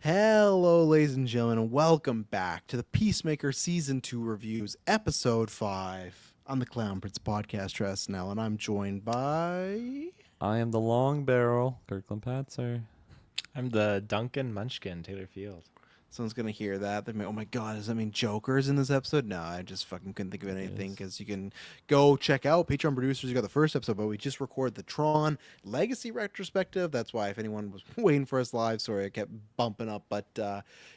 Hello, ladies and gentlemen, and welcome back to the Peacemaker Season 2 Reviews, Episode 5. I'm the Clown Prince podcast Tress now, and I'm joined by... I am the long barrel, Kirkland Patzer. I'm the Duncan Munchkin, Taylor Field. Someone's going to hear that. They may, oh my god, does that mean Joker's in this episode? No, I just fucking couldn't think of anything, because you can go check out Patreon producers. You got the first episode, but we just recorded the Tron Legacy retrospective. That's why, if anyone was waiting for us live, sorry, I kept bumping up. But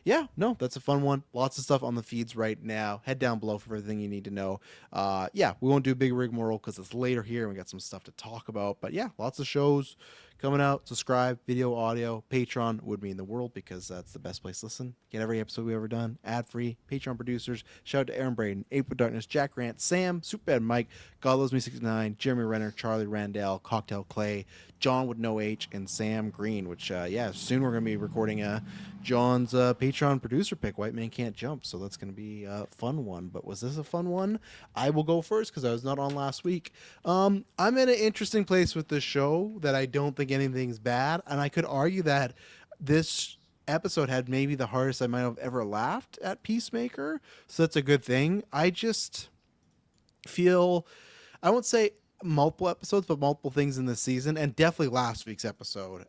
yeah, no, that's a fun one. Lots of stuff on the feeds right now. Head down below for everything you need to know. Yeah, we won't do big rigmarole because it's later here and we got some stuff to talk about. But yeah, lots of shows coming out. Subscribe, video, audio. Patreon would mean the world, because that's the best place to listen. Get every episode we've ever done, ad-free. Patreon producers, shout out to Aaron Braden, April Darkness, Jack Grant, Sam, Superbad Mike, God Loves Me 69, Jeremy Renner, Charlie Randall, Cocktail Clay, John with no H, and Sam Green, which, yeah, soon we're going to be recording John's Patreon producer pick, White Man Can't Jump, so that's going to be a fun one. But was this a fun one? I will go first because I was not on last week. I'm in an interesting place with this show that I don't think anything's bad, and I could argue that this episode had maybe the hardest I might have ever laughed at Peacemaker, so that's a good thing. I just feel, I won't say multiple episodes, but multiple things in this season, and definitely last week's episode.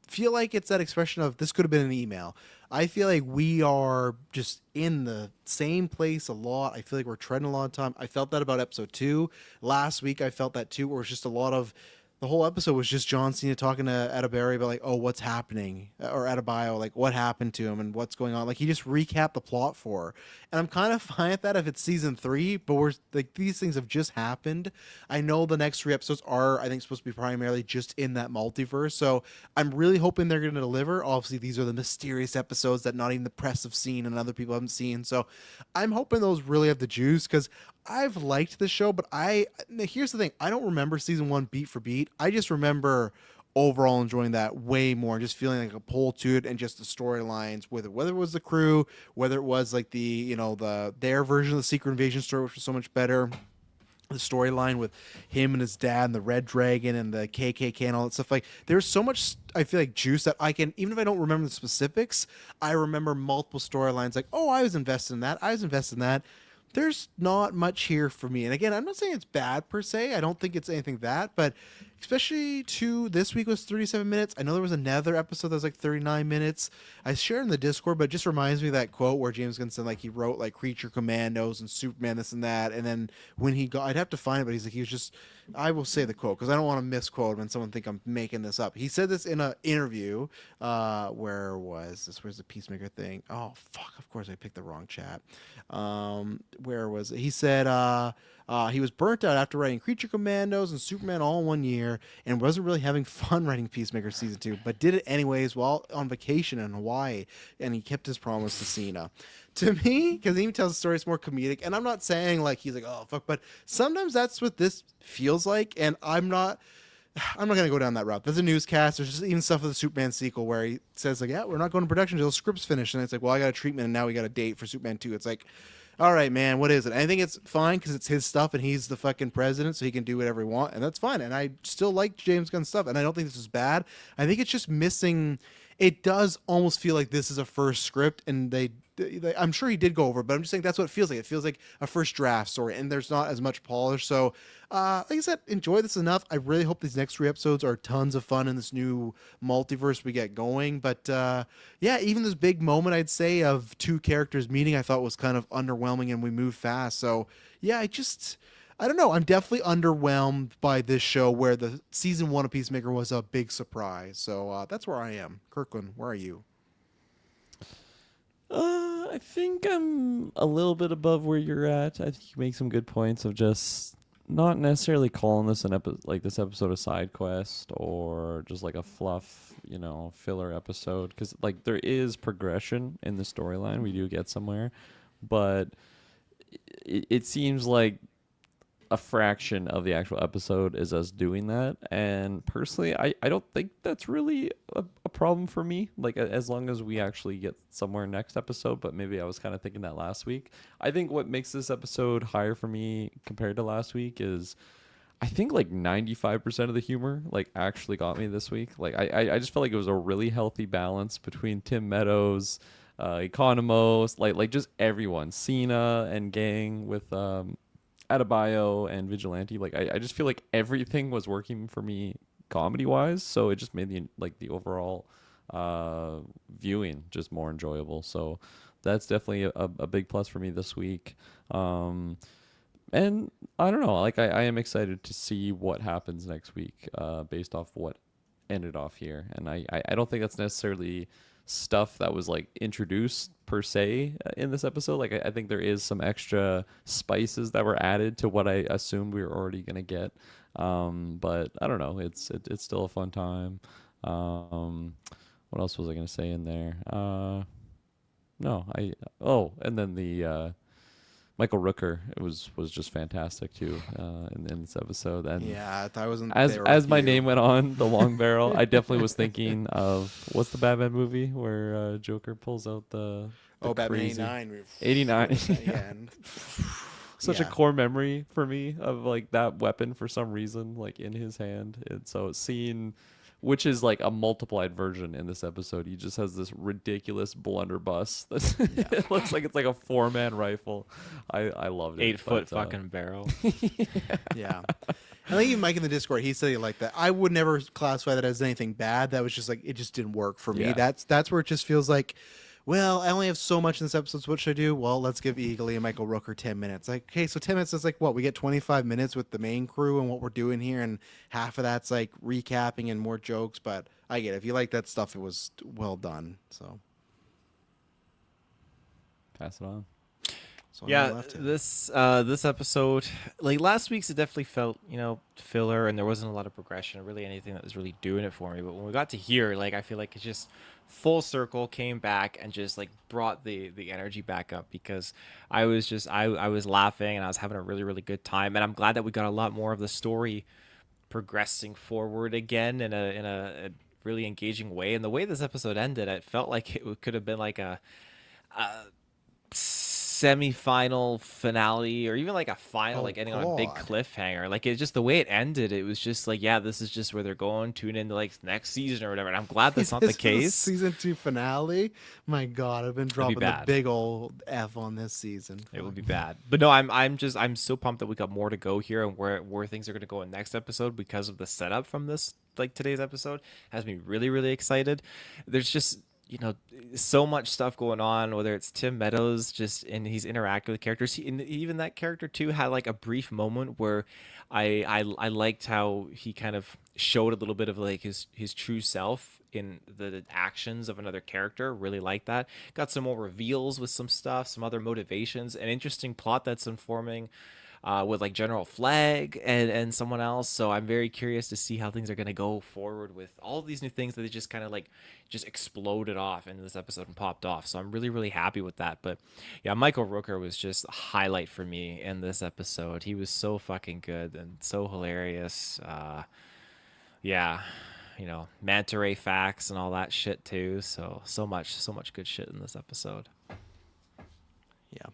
Feel like it's that expression of this could have been an email. I feel like we are just in the same place a lot. I feel like we're treading a lot of time. I felt that about episode 2. Last week I felt that too, where it's just a lot of, the whole episode was just John Cena talking to Ataberry about, like, oh, what's happening, or Adebayo, like, what happened to him and what's going on. Like, he just recapped the plot for her. And I'm kind of fine at that if it's season 3, but we're like, these things have just happened. I know the next 3 episodes are, I think, supposed to be primarily just in that multiverse, so I'm really hoping they're going to deliver. Obviously, these are the mysterious episodes that not even the press have seen and other people haven't seen, so I'm hoping those really have the juice, because I've liked the show, but here's the thing, I don't remember season 1 beat for beat. I just remember overall enjoying that way more, and just feeling like a pull to it, and just the storylines with it, whether it was the crew, whether it was like the, their version of the Secret Invasion story, which was so much better. The storyline with him and his dad and the Red Dragon and the KKK and all that stuff. Like, there's so much, I feel like, juice that I can, even if I don't remember the specifics, I remember multiple storylines like, oh, I was invested in that. I was invested in that. There's not much here for me. And again, I'm not saying it's bad per se. I don't think it's anything that, but especially this week was 37 minutes. I know there was another episode that was like 39 minutes. I shared in the Discord, but it just reminds me of that quote where James Gunn said, like, he wrote like Creature Commandos and Superman, this and that. And then when he got, I'd have to find it, but he's like, he was just, I will say the quote because I don't want to misquote him and someone think I'm making this up. He said this in an interview. Where was this? Where's the Peacemaker thing? Oh, fuck. Of course I picked the wrong chat. Where was it? He said, he was burnt out after writing Creature Commandos and Superman all in one year, and wasn't really having fun writing Peacemaker season 2, but did it anyways while on vacation in Hawaii, and he kept his promise to Cena. To me, because he even tells the story, it's more comedic, and I'm not saying like he's like, oh fuck, but sometimes that's what this feels like, and I'm not gonna go down that route. There's a newscast. There's just even stuff with the Superman sequel where he says like, yeah, we're not going to production until the script's finished, and it's like, well, I got a treatment, and now we got a date for Superman 2. It's like, all right, man, what is it? I think it's fine because it's his stuff and he's the fucking president, so he can do whatever he wants, and that's fine. And I still like James Gunn stuff, and I don't think this is bad. I think it's just missing. It does almost feel like this is a first script, and I'm sure he did go over, but I'm just saying that's what it feels like. It feels like a first draft story, and there's not as much polish. So, like I said, enjoy this enough. I really hope these next 3 episodes are tons of fun in this new multiverse we get going. But yeah, even this big moment, I'd say, of 2 characters meeting, I thought was kind of underwhelming, and we moved fast. So yeah, I don't know. I'm definitely underwhelmed by this show, where the season 1 of Peacemaker was a big surprise. So that's where I am. Kirkland, where are you? I think I'm a little bit above where you're at. I think you make some good points of just not necessarily calling this this episode a side quest or just like a fluff, filler episode, because like there is progression in the storyline. We do get somewhere, but it seems like a fraction of the actual episode is us doing that. And personally, I don't think that's really a problem for me, like as long as we actually get somewhere next episode. But maybe I was kind of thinking that last week. I think what makes this episode higher for me compared to last week is I think like 95% of the humor like actually got me this week. Like I just felt like it was a really healthy balance between Tim Meadows, Economos, like just everyone, Cena and gang with Adebayo and Vigilante. Like I just feel like everything was working for me comedy wise, so it just made the overall viewing just more enjoyable. So that's definitely a big plus for me this week. And I don't know, like I am excited to see what happens next week, based off what ended off here. And I don't think that's necessarily stuff that was like introduced per se in this episode. Like I think there is some extra spices that were added to what I assumed we were already gonna get. But I don't know, it's still a fun time. What else was I gonna say in there? No, and then the Michael Rooker, it was just fantastic too, in this episode. And Yeah, I wasn't as there as with my you. name went on, the long barrel, I definitely was thinking of what's the Batman movie where Joker pulls out the Batman crazy 89. 89. Yeah, and Such a yeah. core memory for me of like that weapon for some reason, like in his hand. And so seeing, which is like a multiplied version in this episode, he just has this ridiculous blunderbuss. It looks like it's like a 4-man rifle. I loved it. 8-foot but, fucking barrel. Yeah. I think even Mike in the Discord, he said he liked that. I would never classify that as anything bad. That was just like, it just didn't work for me. Yeah. That's where it just feels like, well, I only have so much in this episode, so what should I do? Well, let's give Eagly and Michael Rooker 10 minutes. Like, okay, so 10 minutes is like what? We get 25 minutes with the main crew and what we're doing here, and half of that's like recapping and more jokes, but I get it. If you like that stuff, it was well done. So, Pass it on. Yeah, left it. this episode, like last week's, it definitely felt filler, and there wasn't a lot of progression or really anything that was really doing it for me. But when we got to here, like I feel like it just full circle came back and just like brought the energy back up, because I was laughing and I was having a really really good time, and I'm glad that we got a lot more of the story progressing forward again in a really engaging way. And the way this episode ended, it felt like it could have been like a semi-final finale, or even like a final, Oh, like ending on a big God. cliffhanger. Like, it's just the way it ended, it was just like, yeah, this is just where they're going, tune into like next season or whatever. And I'm glad that's not the This is case. season 2 finale. My God, I've been dropping the bad. big old F on this season. It would be bad. But no, I'm so pumped that we got more to go here, and where things are going to go in next episode, because of the setup from this, like today's episode has me really really excited. There's just so much stuff going on, whether it's Tim Meadows just and he's interacting with characters. And even that character too had like a brief moment where I liked how he kind of showed a little bit of like his true self in the actions of another character. Really like that. Got some more reveals with some stuff, some other motivations, an interesting plot that's informing with like General Flag and someone else. So I'm very curious to see how things are going to go forward with all of these new things that they just kind of like just exploded off into this episode and popped off. So I'm really, really happy with that. But yeah, Michael Rooker was just a highlight for me in this episode. He was so fucking good and so hilarious. Yeah, manta ray facts and all that shit too. So much good shit in this episode. Yeah.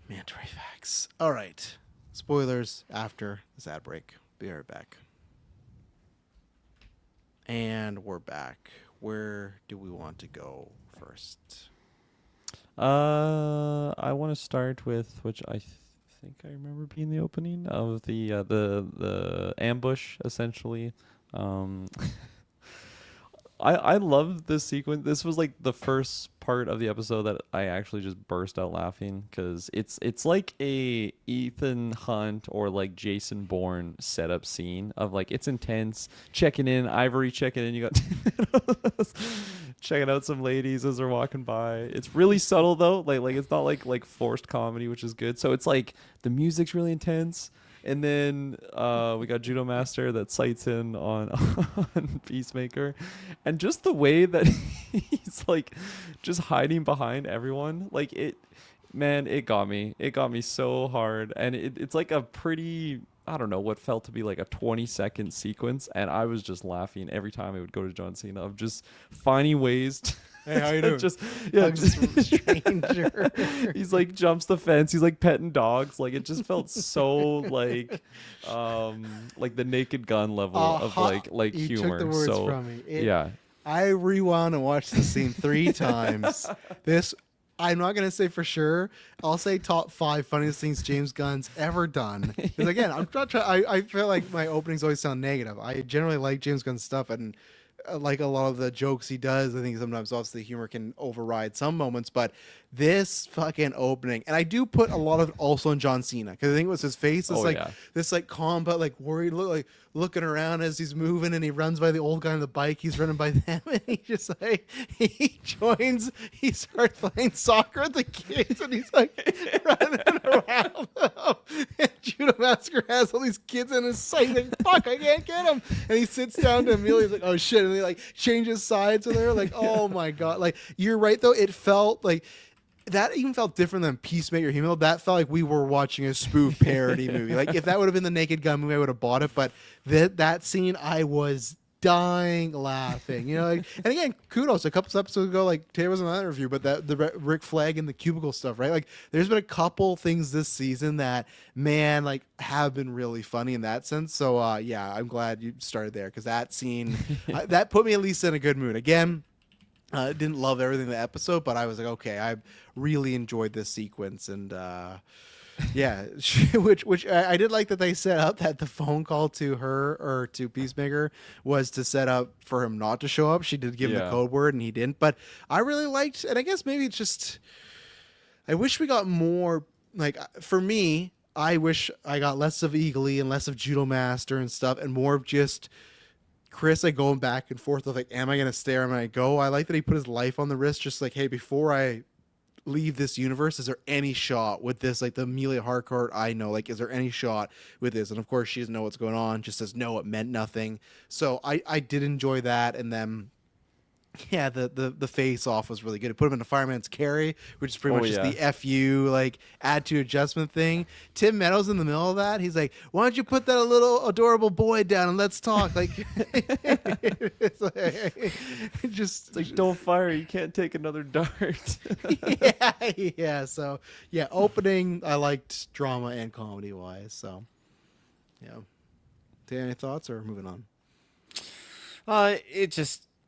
Manta Ray facts. All right. Spoilers after this ad break. Be right back. And we're back. Where do we want to go first? I want to start with which I think I remember being the opening of the ambush essentially. I love this sequence. This was like the first part of the episode that I actually just burst out laughing, because it's like a Ethan Hunt or like Jason Bourne setup scene of like, it's intense, checking in, Ivory checking in, you got checking out some ladies as they're walking by. It's really subtle though, like it's not like forced comedy, which is good. So it's like the music's really intense. And then we got Judo Master that sights in on on Peacemaker, and just the way that he's like just hiding behind everyone, like it got me so hard. And it's like a pretty, I don't know, what felt to be like a 20-second sequence, and I was just laughing every time it would go to John Cena of just finding ways Hey, how you doing? Just yeah, Hugs this stranger. he's like jumps the fence. He's like petting dogs. Like it just felt so like the Naked Gun level of like You humor. took the words So from me. yeah, I rewound and watched the scene 3 times. This, I'm not gonna say for sure. I'll say top 5 funniest things James Gunn's ever done. Because again, I'm not trying. I feel like my openings always sound negative. I generally like James Gunn's stuff, and like a lot of the jokes he does. I think sometimes obviously humor can override some moments, but this fucking opening, and I do put a lot of it also on John Cena because I think it was his face. This this like calm but like worried look, like looking around as he's moving, and he runs by the old guy on the bike. He's running by them, and he just like he joins. He starts playing soccer with the kids, and he's like running around. And Judo Massacre has all these kids in his sight. He's like, fuck, I can't get him. And he sits down to Amelia. He's like, oh shit, and he like changes sides with her. Like, oh my god. Like, you're right though. It felt like that even felt different than Peacemaker. That felt like we were watching a spoof parody movie. Like if that would have been the Naked Gun movie, I would have bought it. But that scene, I was dying laughing. You know, like, and again, kudos. A couple episodes ago, like Taylor was in that interview, but the Rick Flag and the cubicle stuff, right? Like there's been a couple things this season that man like have been really funny in that sense. So yeah, I'm glad you started there because that scene that put me at least in a good mood. Again. Didn't love everything in the episode, but I was like, okay, I really enjoyed this sequence, and yeah, which I did like that they set up that the phone call to her or to Peacemaker was to set up for him not to show up. She did give him the code word, and he didn't. But I really liked, and I guess maybe it's just, I wish we got more. Like for me, I wish I got less of Eagly and less of Judo Master and stuff, and more of just Chris like going back and forth of like, am I gonna stay or am I gonna go? I like that he put his life on the wrist, just like, hey, before I leave this universe, is there any shot with this? Like the Amelia Harcourt I know, like, is there any shot with this? And of course she doesn't know what's going on, just says no, it meant nothing. So I did enjoy that. And then yeah, the face off was really good. It put him in a fireman's carry, which is pretty much just the FU like attitude adjustment thing. Tim Meadows in the middle of that, he's like, "Why don't you put that little adorable boy down and let's talk?" Like, it's like don't fire. You can't take another dart. yeah. So yeah, opening I liked drama and comedy wise. So yeah. Do you have any thoughts or moving on?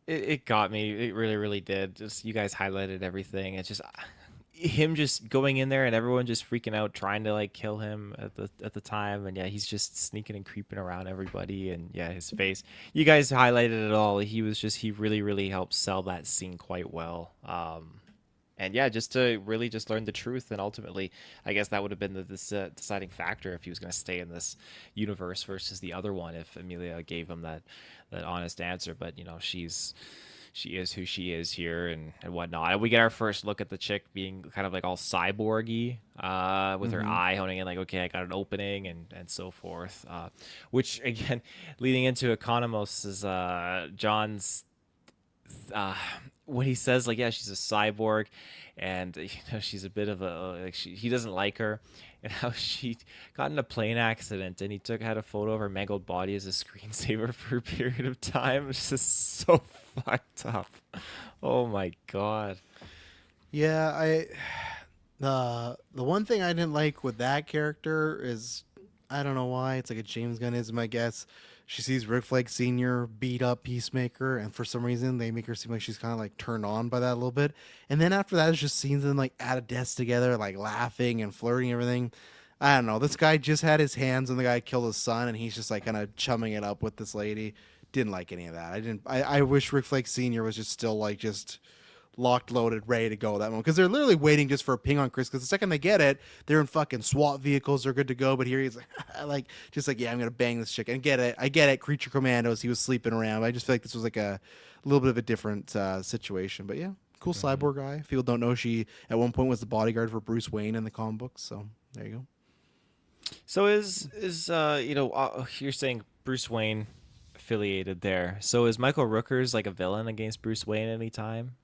It got me. It really, really did. Just you guys highlighted everything. It's just him just going in there and everyone just freaking out, trying to like kill him at the time. And yeah, he's just sneaking and creeping around everybody. And yeah, his face. You guys highlighted it all. He really, really helped sell that scene quite well. And yeah, just to really just learn the truth, and ultimately, I guess that would have been the deciding factor if he was going to stay in this universe versus the other one. If Amelia gave him that honest answer, but you know, she is who she is here and whatnot. And we get our first look at the chick being kind of like all cyborgy, with her eye honing in, like, okay, I got an opening and so forth. Which again, leading into Economos is John's. When he says like, yeah, she's a cyborg, and you know she's a bit of a like he doesn't like her, and how she got in a plane accident and he had a photo of her mangled body as a screensaver for a period of time. It's just so fucked up. Oh my god. Yeah, the one thing I didn't like with that character is I don't know why, it's like a James Gunnism, I guess. She sees Rick Flag Sr. beat up Peacemaker, and for some reason they make her seem like she's kind of like turned on by that a little bit. And then after that, it's just scenes them like at a desk together, like laughing and flirting and everything. I don't know. This guy just had his hands on the guy who killed his son, and he's just like kind of chumming it up with this lady. Didn't like any of that. I wish Rick Flag Sr. was just still like just locked, loaded, ready to go that moment, because they're literally waiting just for a ping on Chris, because the second they get it, they're in fucking SWAT vehicles, they're good to go. But here he's like just like, yeah, I'm gonna bang this chick. And I get it, creature commandos, he was sleeping around. I just feel like this was like a little bit of a different situation. But yeah, cool cyborg guy. If people don't know, she at one point was the bodyguard for Bruce Wayne in the comic books, so there you go. So is you're saying Bruce Wayne affiliated there, so is Michael Rookers like a villain against Bruce Wayne anytime?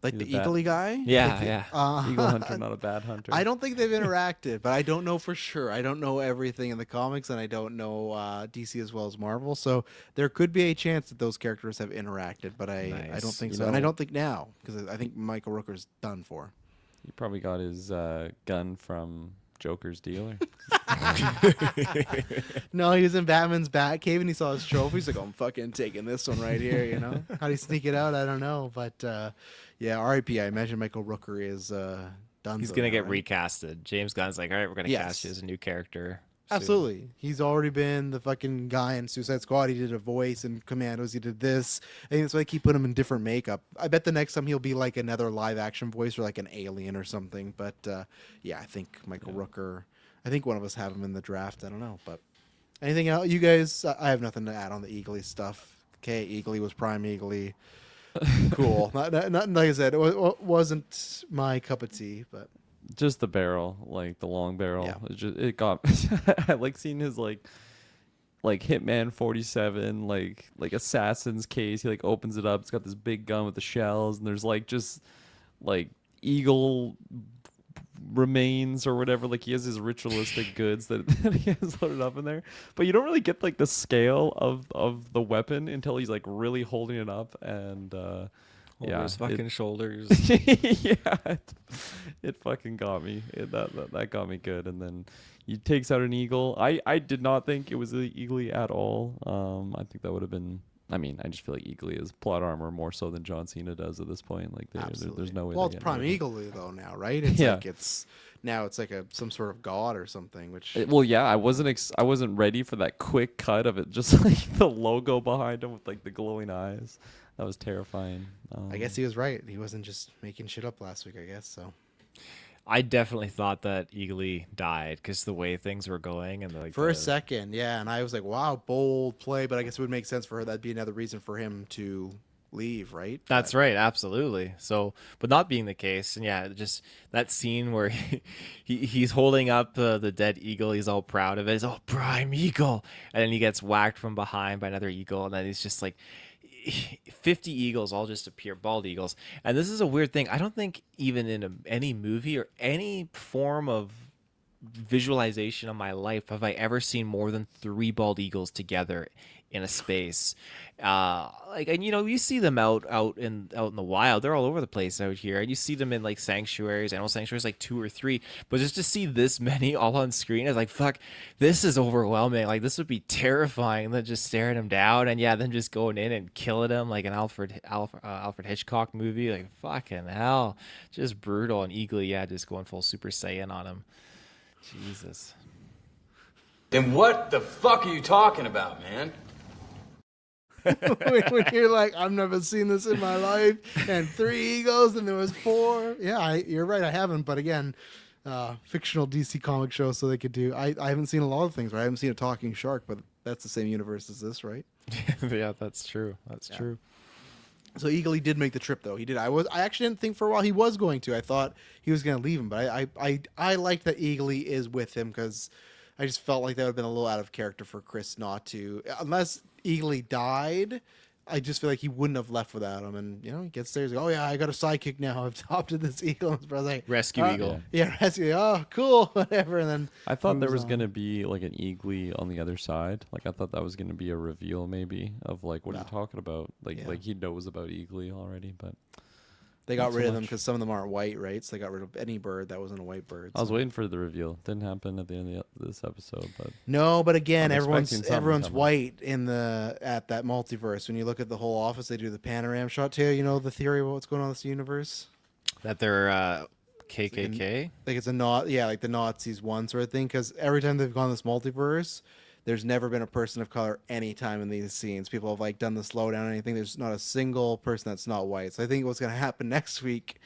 Like He's the a bat- eagly guy? Yeah, Like, yeah. Eagle hunter, not a bad hunter. I don't think they've interacted, but I don't know for sure. I don't know everything in the comics, and I don't know DC as well as Marvel. So there could be a chance that those characters have interacted, but I don't Nice. think You so. And I know- don't think now, because I think Michael Rooker's done for. He probably got his gun from Joker's dealer. No, he was in Batman's Batcave, and he saw his trophy. He's like, I'm fucking taking this one right here, you know? How'd he sneak it out? I don't know. But, yeah, R.I.P. I imagine Michael Rooker is done. He's gonna get recasted. James Gunn's like, all right, we're gonna cast you as a new character. soon." Absolutely. He's already been the fucking guy in Suicide Squad. He did a voice in Commandos. He did this. I think that's why they keep putting him in different makeup. I bet the next time he'll be like another live action voice or like an alien or something. But yeah, I think Michael Rooker. I think one of us have him in the draft. I don't know. But anything else? You guys, I have nothing to add on the Eagly stuff. Okay, Eagly was Prime Eagly. Cool. not like I said, wasn't my cup of tea, but. Just the barrel, like the long barrel. Yeah. It got. I like seeing his like Hitman 47, like Assassin's case. He like opens it up. It's got this big gun with the shells, and there's like just like eagle remains or whatever. Like he has his ritualistic goods that he has loaded up in there. But you don't really get like the scale of the weapon until he's like really holding it up and. Over his fucking shoulders. Yeah, it fucking got me. That got me good. And then he takes out an eagle. I did not think it was eagly at all. I think that would have been. I mean, I just feel like eagly is plot armor more so than John Cena does at this point. Like, there's no way. Well, they're it's getting Prime rid of it. Eagly though now, right? It's Yeah. like now it's like some sort of god or something. Which Well, yeah, I wasn't ready for that quick cut of it, just like the logo behind him with like the glowing eyes. That was terrifying. I guess he was right. He wasn't just making shit up last week. I guess so. I definitely thought that Eagly died because the way things were going and like For a second, yeah, and I was like, "Wow, bold play," but I guess it would make sense for her. That'd be another reason for him to leave, right? That's right, absolutely. So, but not being the case, and yeah, just that scene where he's holding up the dead eagle. He's all proud of it. He's all Prime Eagle, and then he gets whacked from behind by another eagle, and then he's just like 50 eagles all just appear, bald eagles. And this is a weird thing. I don't think even in any movie or any form of visualization of my life have I ever seen more than 3 bald eagles together in a space. And you see them out in the wild. They're all over the place out here, and you see them in like sanctuaries, animal sanctuaries, like 2 or 3. But just to see this many all on screen is like, fuck, this is overwhelming. Like this would be terrifying. And then just staring him down, and then just going in and killing him like an Alfred Hitchcock movie. Like fucking hell, just brutal. And Eagly, just going full Super Saiyan on him. Jesus. Then what the fuck are you talking about, man? when you're like, I've never seen this in my life, and 3 eagles, and there was 4. Yeah, you're right. I haven't, but again, fictional DC comic show, so they could do. I haven't seen a lot of things. Right? I haven't seen a talking shark, but that's the same universe as this, right? Yeah, that's true. That's true. So Eagly did make the trip, though. He did. I actually didn't think for a while he was going to. I thought he was going to leave him, but I liked that Eagly is with him because I just felt like that would have been a little out of character for Chris not to, unless Eagly died. I just feel like he wouldn't have left without him. And he gets there. He's like, "Oh yeah, I got a sidekick now. I've adopted this eagle." And his brother's like, Rescue Eagle. Yeah, rescue. Oh, cool, whatever. And then I thought there moves was on. gonna be like an eagly on the other side. Like I thought that was gonna be a reveal maybe of like what are you talking about? Like he knows about eagly already, but They got Not so rid of them much. because some of them aren't white, right? So they got rid of any bird that wasn't a white bird. I was so- waiting for the reveal. Didn't happen at the end of this episode, but No, but again, I'm everyone's expecting something everyone's coming. white at that multiverse. When you look at the whole office, they do the panorama shot too. You know the theory about what's going on in this universe. That they're KKK. Like it's like the Nazis one sort of thing. Because every time they've gone this multiverse, there's never been a person of color any time in these scenes. People have like done the slowdown or anything. There's not a single person that's not white. So I think what's going to happen next week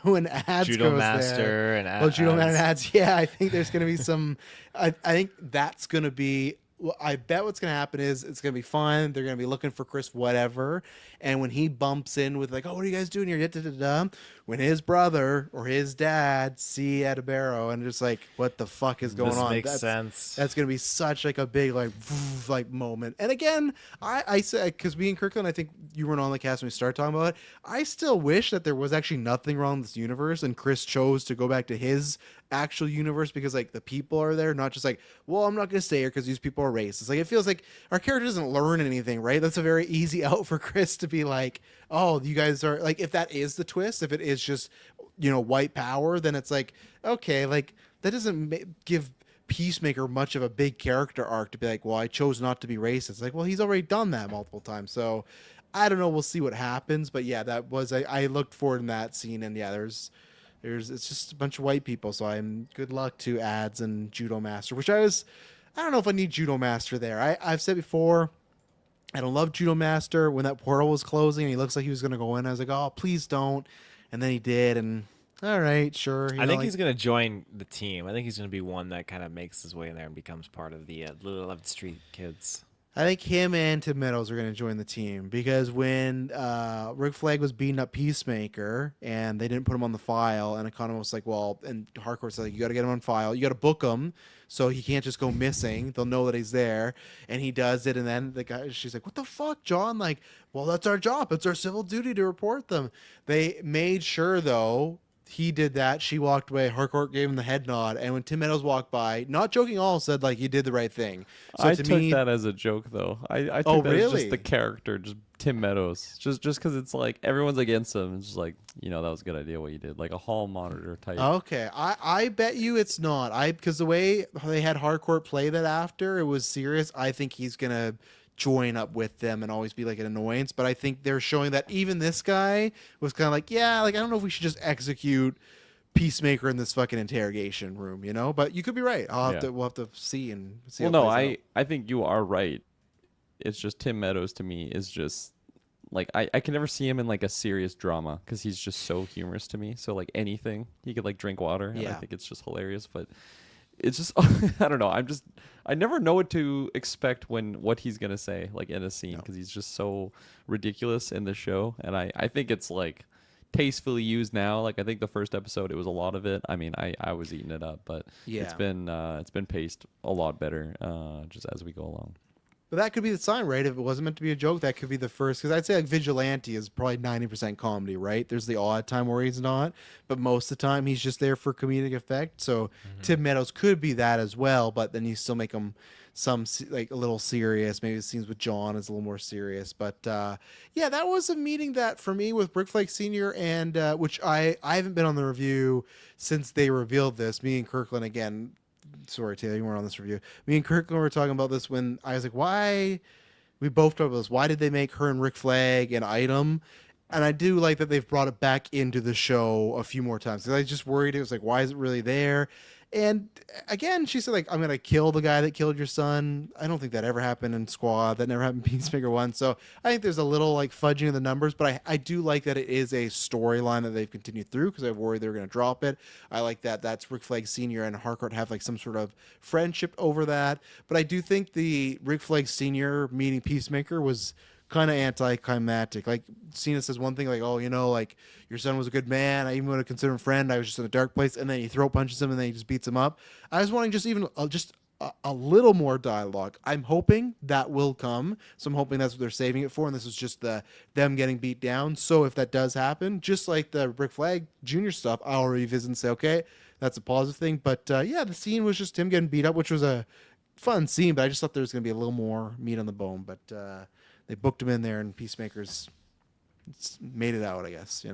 when ads Judo goes Master there, and Judo ads. Master and ads. Yeah, I think there's going to be some. I think that's going to be I bet what's gonna happen is it's gonna be fun. They're gonna be looking for Chris, whatever. And when he bumps in with like, "Oh, what are you guys doing here?" Da, da, da, da, when his brother or his dad see Adibero and just like, "What the fuck is going This on?" makes sense. That's gonna be such like a big like like moment. And again, I said because me and Kirkland, I think you weren't on the cast when we started talking about it. I still wish that there was actually nothing wrong with this universe, and Chris chose to go back to his actual universe because like the people are there, not just like, well, I'm not gonna stay here because these people are racist. Like it feels like our character doesn't learn anything, right? That's a very easy out for Chris to be like, oh, you guys are like, if that is the twist, if it is just white power, then it's like, okay, like that doesn't give Peacemaker much of a big character arc to be like, well, I chose not to be racist. Like, well, he's already done that multiple times, so I don't know. We'll see what happens, but yeah, that was I looked forward in that scene, and yeah, there's it's just a bunch of white people, so I'm good luck to ads and Judo Master, which I don't know if I need Judo Master there. I've said before, I don't love Judo Master. When that portal was closing and he looks like he was gonna go in, I was like, oh, please don't. And then he did, and all right, sure. I think he's going to join the team. I think he's going to be one that kind of makes his way in there and becomes part of the Little 11th Street kids. I think him and Tim Meadows are going to join the team because when Rick Flag was beating up Peacemaker and they didn't put him on the file, and Econo was like, well, and Hardcore said, like, you got to get him on file. You got to book him so he can't just go missing. They'll know that he's there. And he does it. And then she's like, what the fuck, John? Like, well, that's our job. It's our civil duty to report them. They made sure, though, he did that. She walked away. Harcourt gave him the head nod, and when Tim Meadows walked by, not joking all, said like he did the right thing. So I to took me, that as a joke, though. I Oh, took that as really? just the character, just Tim Meadows, just because it's like everyone's against him. It's just like that was a good idea what you did, like a hall monitor type. okay, I bet you it's not. Because the way they had Harcourt play that after it was serious. I think he's gonna join up with them and always be like an annoyance. But I think they're showing that even this guy was kind of like, yeah, like I don't know if we should just execute Peacemaker in this fucking interrogation room, But you could be right. We'll have to see and see. Well, how it no, plays out. I think you are right. It's just Tim Meadows to me is just like I can never see him in like a serious drama because he's just so humorous to me. So like anything he could like drink water, and I Yeah. think it's just hilarious. But it's just I don't know. I never know what to expect what he's gonna say like in a scene because he's just so ridiculous in the show, and I think it's like tastefully used now. Like I think the first episode it was a lot of it. I mean I was eating it up, but Yeah. it's been paced a lot better just as we go along. But that could be the sign, right? If it wasn't meant to be a joke, that could be the first. Because I'd say like Vigilante is probably 90% comedy, right? There's the odd time where he's not, but most of the time he's just there for comedic effect. So Tim Meadows could be that as well, but then you still make him like a little serious. Maybe the scenes with John is a little more serious. But yeah, that was a meeting that for me with Brick Flake Senior, and which I haven't been on the review since they revealed this. Me and Kirkland again. Sorry, Taylor, you weren't on this review. Me and Kirkland were talking about this when I was like, why? We both talked about this. Why did they make her and Rick Flag an item? And I do like that they've brought it back into the show a few more times. Because I just worried it was like, why is it really there? And again, she said like, I'm gonna kill the guy that killed your son. I don't think that ever happened in Squad. That never happened in Peacemaker 1. So I think there's a little like fudging of the numbers, but I do like that it is a storyline that they've continued through because I worried they were gonna drop it. I like that that's Rick Flag Senior and Harcourt have like some sort of friendship over that. But I do think the Rick Flag Senior meeting Peacemaker was kind of anticlimactic. Like Cena says one thing like, oh, like your son was a good man. I even would have considered him a friend. I was just in a dark place. And then he throat punches him and then he just beats him up. I was wanting just even just a little more dialogue. I'm hoping that will come. So I'm hoping that's what they're saving it for. And this is just them getting beat down. So if that does happen, just like the Rick Flag Jr. stuff, I'll revisit and say, okay, that's a positive thing. But yeah, the scene was just him getting beat up, which was a fun scene. But I just thought there was going to be a little more meat on the bone. But they booked him in there, and Peacemaker's made it out, I guess,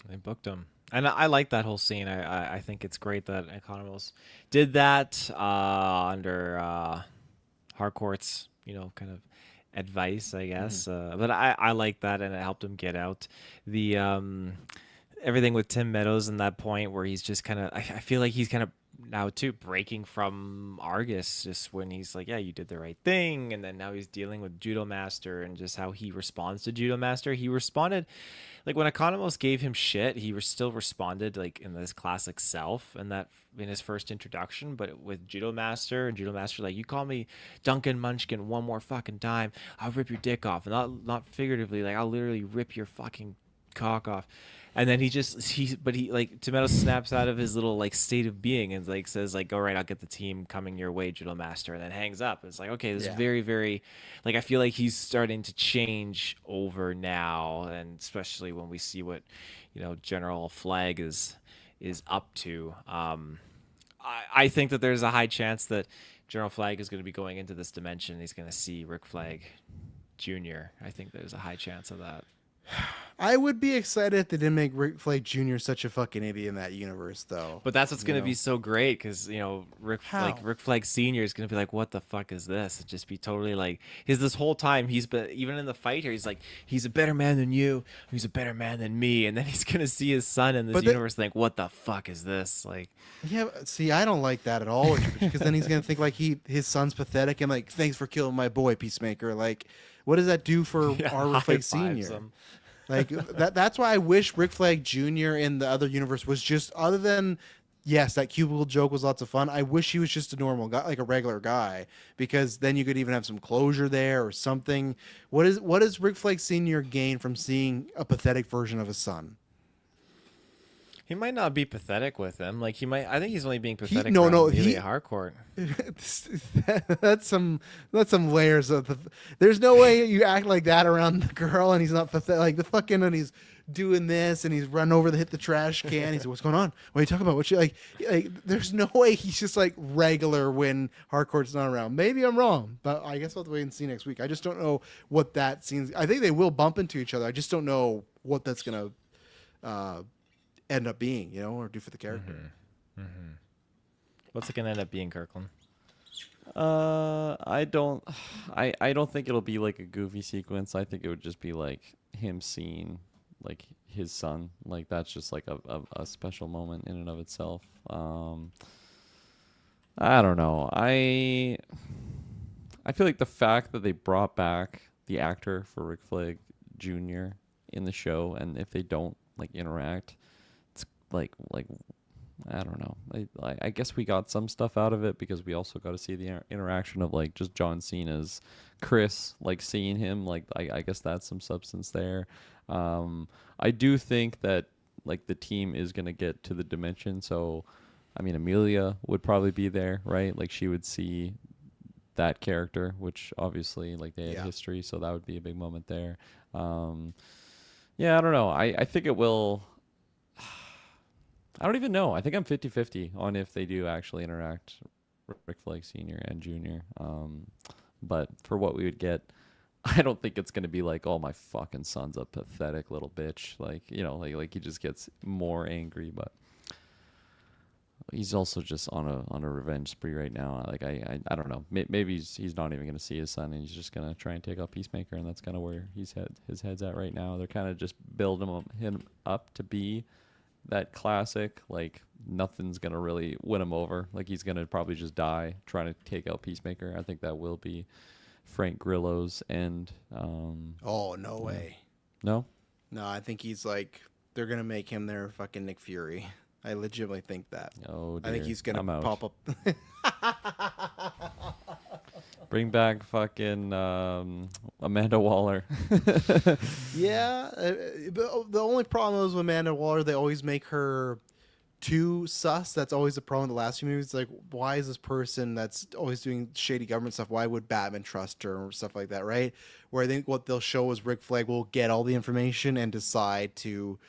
They booked him. And I like that whole scene. I think it's great that Economos did that under Harcourt's, kind of advice, I guess. But I like that, and it helped him get out. The everything with Tim Meadows and that point where he's just kind of, I feel like he's kind of now too breaking from Argus, just when he's like, yeah, you did the right thing, and then now he's dealing with Judo Master and just how he responds to Judo Master. He responded like when Economos gave him shit, he still responded like in this classic self and that in his first introduction. But with Judo Master and Judo Master, like, you call me Duncan Munchkin one more fucking time, I'll rip your dick off, and not figuratively, like I'll literally rip your fucking cock off. And then he like Tomato snaps out of his little like state of being and like says like, all right, I'll get the team coming your way, Judo Master, and then hangs up. It's like, okay, this is Yeah. very, very, like, I feel like he's starting to change over now, and especially when we see what, General Flag is up to. I think that there's a high chance that General Flag is going to be going into this dimension. He's going to see Rick Flag Jr. I think there's a high chance of that. I would be excited if they didn't make Rick Flag Jr. such a fucking idiot in that universe, though. But that's what's going to be so great, because Rick Flag Senior is going to be like, what the fuck is this? It'd just be totally like this whole time he's been, even in the fight here, he's like, he's a better man than you, he's a better man than me, and then he's going to see his son in this universe and think, what the fuck is this? Like, yeah, see, I don't like that at all, because then he's gonna think like his son's pathetic and like, thanks for killing my boy, Peacemaker. Like, what does that do for our Rick Flag Senior? Like that's why I wish Rick Flag Jr. in the other universe was just, other than, yes, that cubicle joke was lots of fun, I wish he was just a normal guy, like a regular guy, because then you could even have some closure there or something. What does Rick Flag Sr. gain from seeing a pathetic version of his son? he might not be pathetic with him. Like, I think he's only being pathetic Harcourt. That's some layers of there's no way you act like that around the girl and he's not pathetic. Like the fucking, and he's doing this and he's running over to hit the trash can. He's like, what's going on? What are you talking about? What you like there's no way he's just like regular when Harcourt's not around. Maybe I'm wrong, but I guess we'll have to wait and see next week. I just don't know what that seems. I think they will bump into each other. I just don't know what that's gonna end up being, or do for the character. Mm-hmm. What's it gonna end up being, Kirkland? I don't think it'll be like a goofy sequence. I think it would just be like him seeing like his son. Like that's just like a special moment in and of itself. I don't know. I feel like the fact that they brought back the actor for Rick Flag Jr. in the show, and if they don't like interact, it's like I don't know. I guess we got some stuff out of it because we also got to see the interaction of like just John Cena's Chris, like seeing him. Like I guess that's some substance there. I do think that like the team is gonna get to the dimension. So, I mean, Amelia would probably be there, right? Like she would see that character, which obviously like they had history, so that would be a big moment there. Yeah, I don't know. I think it will. I don't even know. I think I'm 50-50 on if they do actually interact, Rick Flag Sr. and Jr. But for what we would get, I don't think it's going to be like, oh, my fucking son's a pathetic little bitch. Like, like he just gets more angry. But he's also just on a revenge spree right now. Like, I don't know. Maybe he's not even going to see his son, and he's just going to try and take out Peacemaker, and that's kind of where his head's at right now. They're kind of just building him up to be that classic, like nothing's gonna really win him over. Like he's gonna probably just die trying to take out Peacemaker. I think that will be Frank Grillo's end. Oh, no way. No, I think he's like, they're gonna make him their fucking Nick Fury. I legitimately think that. Oh, dear. I think he's gonna pop up. Bring back fucking Amanda Waller. Yeah, the only problem is with Amanda Waller, they always make her too sus. That's always the problem in the last few movies. Like, why is this person that's always doing shady government stuff, why would Batman trust her or stuff like that, right? Where I think what they'll show is Rick Flag will get all the information and decide to,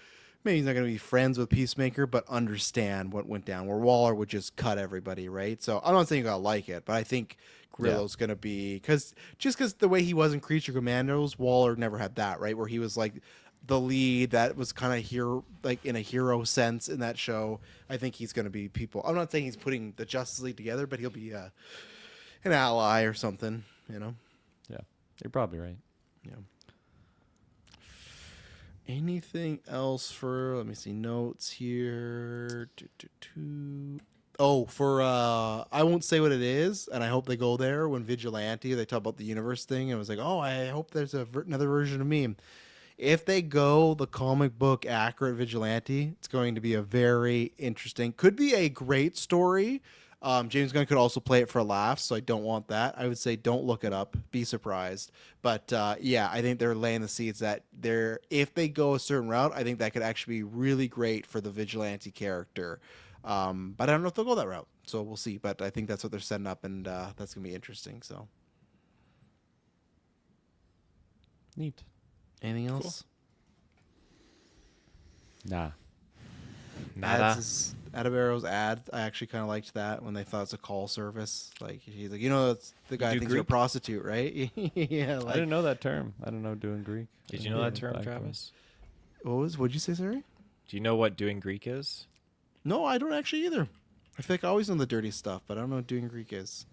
maybe he's not going to be friends with Peacemaker, but understand what went down, where Waller would just cut everybody, right? So I'm not saying you're going to like it, but I think Grillo's going to be, because the way he was in Creature Commandos, Waller never had that, right? Where he was like the lead that was kind of hero, like in a hero sense in that show. I think he's going to be people. I'm not saying he's putting the Justice League together, but he'll be an ally or something, Yeah, you're probably right. Yeah. Anything else for, let me see, notes here. Oh, for I won't say what it is, and I hope they go there. When Vigilante, they talk about the universe thing, and it was like, oh, I hope there's another version of me. If they go the comic book accurate Vigilante, it's going to be a very interesting, could be a great story. James Gunn could also play it for laughs, so I don't want that. I would say don't look it up, be surprised. But yeah, I think they're laying the seeds that if they go a certain route, I think that could actually be really great for the Vigilante character. But I don't know if they'll go that route, so we'll see. But I think that's what they're setting up, and that's gonna be interesting. So, Neat. anything else? Nah. Nada. Atabaro's ad, I actually kind of liked that when they thought it's a call service. Like he's like, that's the guy do thinks you're a Greek? prostitute, right? Yeah. I Like, didn't know that term. I don't know doing Greek. Did you know that term, Travis? what'd you say, sorry? Do you know what doing Greek is? No, I don't actually either. I feel like I always know the dirty stuff, but I don't know what doing Greek is.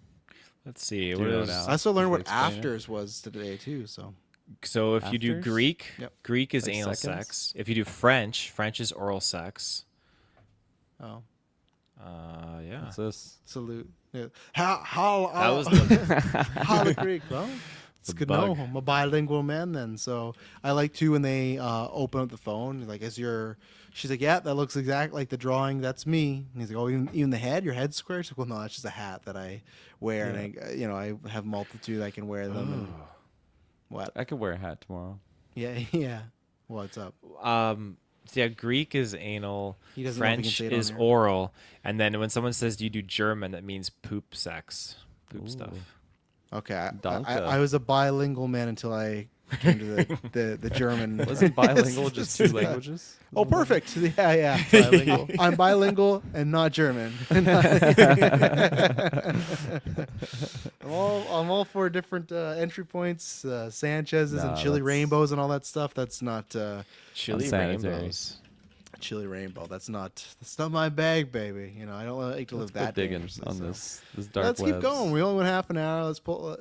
Let's see. Do What you know is now? I also learned Could what you explain it? afters was today too. So so if you do Afters? Greek, Yep. Greek is Like anal seconds? sex. If you do French, French is oral sex. oh, Yeah. What's this? salute. Yeah. How That was the how the Greek? Well, it's The good to know. bug. I'm a bilingual man then. So I like too when they open up the phone. Like, she's like, yeah, that looks exactly like the drawing. That's me. And he's like, oh, even the head, your head's square. She's like, well, no, that's just a hat that I wear, and I have multitude. I can wear them. And what? I could wear a hat tomorrow. Yeah, yeah. What's up? So yeah, Greek is anal, He doesn't know if he can French say it on is here. oral, and then when someone says, "Do you do German?" that means poop sex, poop stuff. Okay, Danke. I was a bilingual man until I came to the German. Wasn't bilingual just two languages? Oh, perfect. Yeah. Bilingual. I'm bilingual and not German. I'm all for different entry points, Sanchez's and Nah, chili that's- rainbows and all that stuff. That's not Chili Unsanitary. rainbows. chili rainbow. That's not my bag, baby. I don't like to live Let's that quit digging dangerously, on so. this dark Let's keep webs. going. We only went half an hour. Let's pull.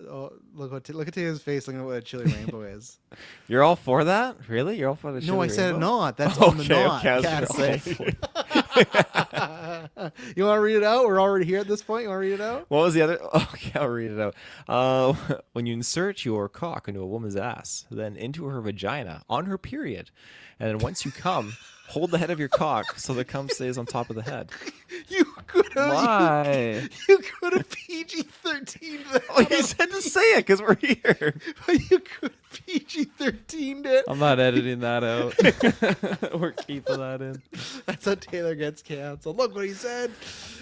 Look at Taylor's face. Looking at what a chili rainbow is. You're all for that? Really? You're all for the chili No, I said rainbow? not. That's on the Okay, not. okay, I was Can't gonna say. You want to read it out? We're already here at this point. You want to read it out? What was the other? Okay, I'll read it out. When you insert your cock into a woman's ass, then into her vagina on her period, and then once you come, hold the head of your cock so the cum stays on top of the head. You could have. Why? You could have PG-13 that. Oh, you said to say it because we're here. You could have PG-13 it. I'm not editing that out. We're keeping that in. That's how Taylor gets canceled. Look what he said.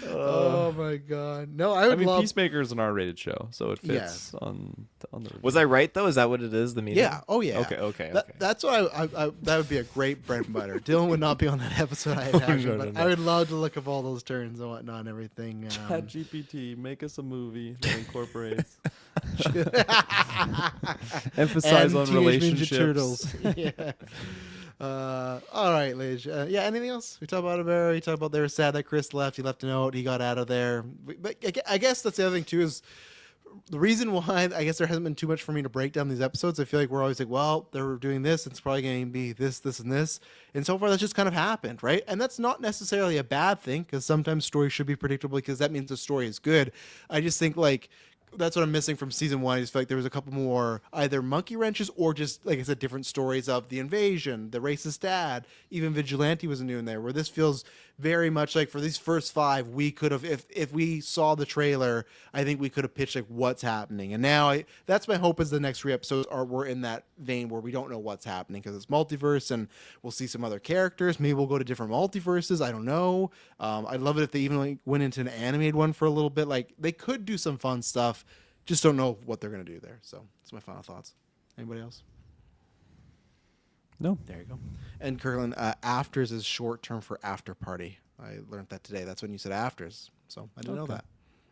Oh my god. No, I would I mean, love. Peacemaker is an R-rated show, so it Yeah. fits on the. Was I right though? Is that what it is? The meaning? Yeah. Oh yeah. Okay. That's what I that would be a great bread and butter. Dylan would not be on that episode. I imagine, no, but no. I would love to look up all those turns and whatnot and everything. Chat GPT, make us a movie that incorporates. Emphasize and on Teenage Ninja relationships. Turtles. Yeah. All right, Lige. Yeah. Anything else? We talked about Ibero. We talked about they were sad that Chris left. He left a note. He got out of there. But I guess that's the other thing too is the reason why I guess there hasn't been too much for me to break down these episodes. I feel like we're always like, well, they're doing this. It's probably going to be this, this, and this. And so far, that's just kind of happened, right? And that's not necessarily a bad thing because sometimes stories should be predictable because that means the story is good. I just think like that's what I'm missing from season one. I just feel like there was a couple more either monkey wrenches or just, like I said, different stories of the invasion, the racist dad, even Vigilante was new in there, where this feels very much like for these first five, we could have, if we saw the trailer, I think we could have pitched like what's happening. And now that's my hope is the next three episodes we're in that vein where we don't know what's happening because it's multiverse and we'll see some other characters. Maybe we'll go to different multiverses. I don't know. I'd love it if they even like went into an animated one for a little bit. Like they could do some fun stuff. Just don't know what they're going to do there. So that's my final thoughts. Anybody else? No. There you go. And Kirkland, afters is short term for after party. I learned that today. That's when you said afters. So I didn't know that.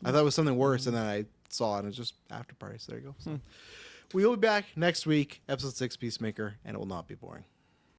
I thought it was something worse, and then I saw it, and it was just after party. So there you go. So we will be back next week, episode 6, Peacemaker, and it will not be boring.